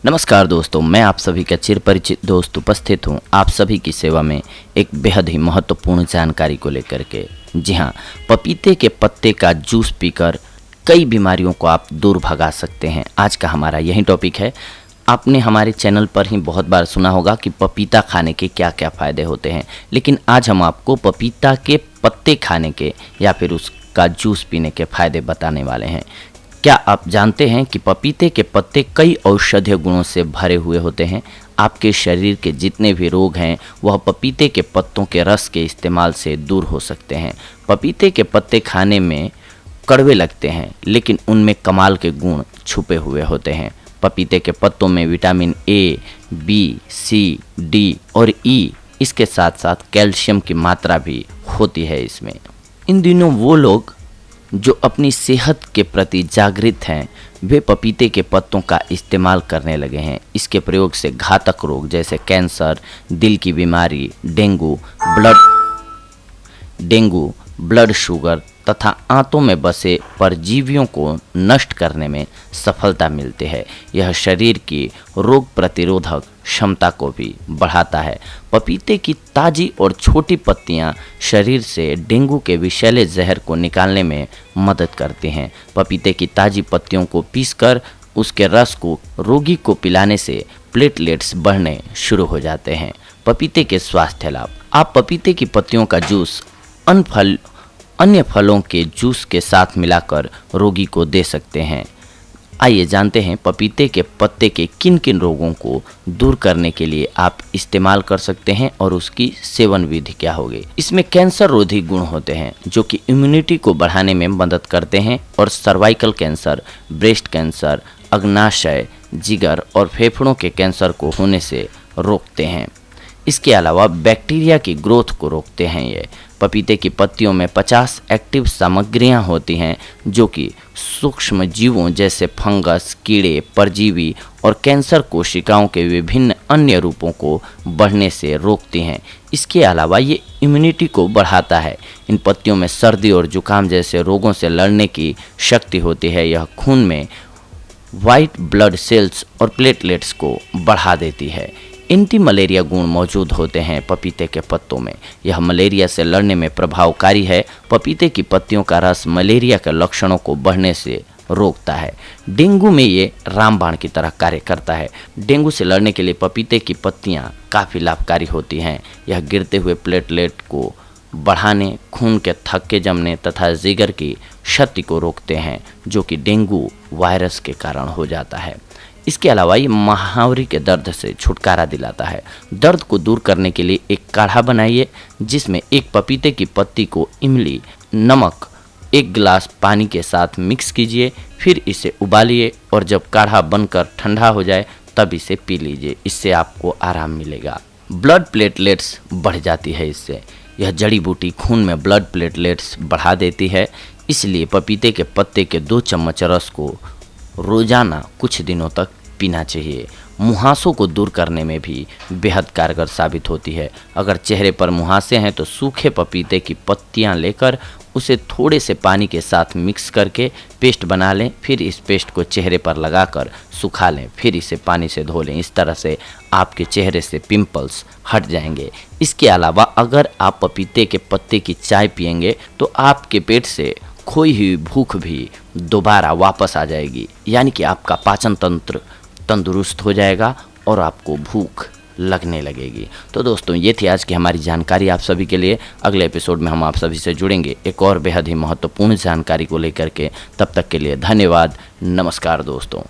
नमस्कार दोस्तों, मैं आप सभी का चिर परिचित दोस्त उपस्थित हूं आप सभी की सेवा में एक बेहद ही महत्वपूर्ण जानकारी को लेकर के। जी हां, पपीते के पत्ते का जूस पीकर कई बीमारियों को आप दूर भगा सकते हैं। आज का हमारा यही टॉपिक है। आपने हमारे चैनल पर ही बहुत बार सुना होगा कि पपीता खाने के क्या क्या फ़ायदे होते हैं, लेकिन आज हम आपको पपीता के पत्ते खाने के या फिर उसका जूस पीने के फ़ायदे बताने वाले हैं। क्या आप जानते हैं कि पपीते के पत्ते कई औषधीय गुणों से भरे हुए होते हैं। आपके शरीर के जितने भी रोग हैं वह पपीते के पत्तों के रस के इस्तेमाल से दूर हो सकते हैं। पपीते के पत्ते खाने में कड़वे लगते हैं, लेकिन उनमें कमाल के गुण छुपे हुए होते हैं। पपीते के पत्तों में vitamin A, B, C, D और ई, इसके साथ साथ कैल्शियम की मात्रा भी होती है इसमें। इन दिनों वो लोग जो अपनी सेहत के प्रति जागृत हैं वे पपीते के पत्तों का इस्तेमाल करने लगे हैं। इसके प्रयोग से घातक रोग जैसे कैंसर, दिल की बीमारी, डेंगू, ब्लड शुगर तथा आंतों में बसे परजीवियों को नष्ट करने में सफलता मिलती है। यह शरीर की रोग प्रतिरोधक क्षमता को भी बढ़ाता है। पपीते की ताज़ी और छोटी पत्तियां शरीर से डेंगू के विषैले जहर को निकालने में मदद करती हैं। पपीते की ताज़ी पत्तियों को पीसकर उसके रस को रोगी को पिलाने से प्लेटलेट्स बढ़ने शुरू हो जाते हैं। पपीते के स्वास्थ्य लाभ। आप पपीते की पत्तियों का जूस अन्य फलों के जूस के साथ मिलाकर रोगी को दे सकते हैं। आइए जानते हैं पपीते के पत्ते के किन किन रोगों को दूर करने के लिए आप इस्तेमाल कर सकते हैं और उसकी सेवन विधि क्या होगी। इसमें कैंसर रोधी गुण होते हैं जो कि इम्यूनिटी को बढ़ाने में मदद करते हैं और सर्वाइकल कैंसर, ब्रेस्ट कैंसर, अग्नाशय, जिगर और फेफड़ों के कैंसर को होने से रोकते हैं। इसके अलावा बैक्टीरिया की ग्रोथ को रोकते हैं। ये पपीते की पत्तियों में 50 एक्टिव सामग्रियां होती हैं जो कि सूक्ष्म जीवों जैसे फंगस, कीड़े, परजीवी और कैंसर कोशिकाओं के विभिन्न अन्य रूपों को बढ़ने से रोकती हैं। इसके अलावा ये इम्यूनिटी को बढ़ाता है। इन पत्तियों में सर्दी और जुकाम जैसे रोगों से लड़ने की शक्ति होती है। यह खून में वाइट ब्लड सेल्स और प्लेटलेट्स को बढ़ा देती है। एंटी मलेरिया गुण मौजूद होते हैं पपीते के पत्तों में। यह मलेरिया से लड़ने में प्रभावकारी है। पपीते की पत्तियों का रस मलेरिया के लक्षणों को बढ़ने से रोकता है। डेंगू में ये रामबाण की तरह कार्य करता है। डेंगू से लड़ने के लिए पपीते की पत्तियां काफ़ी लाभकारी होती हैं। यह गिरते हुए प्लेटलेट को बढ़ाने, खून के थक्के जमने तथा जिगर की क्षति को रोकते हैं जो कि डेंगू वायरस के कारण हो जाता है। इसके अलावा ये महावरी के दर्द से छुटकारा दिलाता है। दर्द को दूर करने के लिए एक काढ़ा बनाइए जिसमें एक पपीते की पत्ती को इमली, नमक, 1 गिलास पानी के साथ मिक्स कीजिए, फिर इसे उबालिए और जब काढ़ा बनकर ठंडा हो जाए तब इसे पी लीजिए। इससे आपको आराम मिलेगा। ब्लड प्लेटलेट्स बढ़ जाती है इससे। यह जड़ी बूटी खून में ब्लड प्लेटलेट्स बढ़ा देती है। इसलिए पपीते के पत्ते के 2 चम्मच रस को रोजाना कुछ दिनों तक पीना चाहिए। मुहासों को दूर करने में भी बेहद कारगर साबित होती है। अगर चेहरे पर मुहासे हैं तो सूखे पपीते की पत्तियां लेकर उसे थोड़े से पानी के साथ मिक्स करके पेस्ट बना लें। फिर इस पेस्ट को चेहरे पर लगाकर सुखा लें, फिर इसे पानी से धो लें। इस तरह से आपके चेहरे से पिंपल्स हट जाएंगे। इसके अलावा अगर आप पपीते के पत्ते की चाय पिएंगे तो आपके पेट से खोई हुई भूख भी दोबारा वापस आ जाएगी, यानी कि आपका पाचन तंत्र तंदुरुस्त हो जाएगा और आपको भूख लगने लगेगी। तो दोस्तों, ये थी आज की हमारी जानकारी आप सभी के लिए। अगले एपिसोड में हम आप सभी से जुड़ेंगे एक और बेहद ही महत्वपूर्ण जानकारी को लेकर के। तब तक के लिए धन्यवाद। नमस्कार दोस्तों।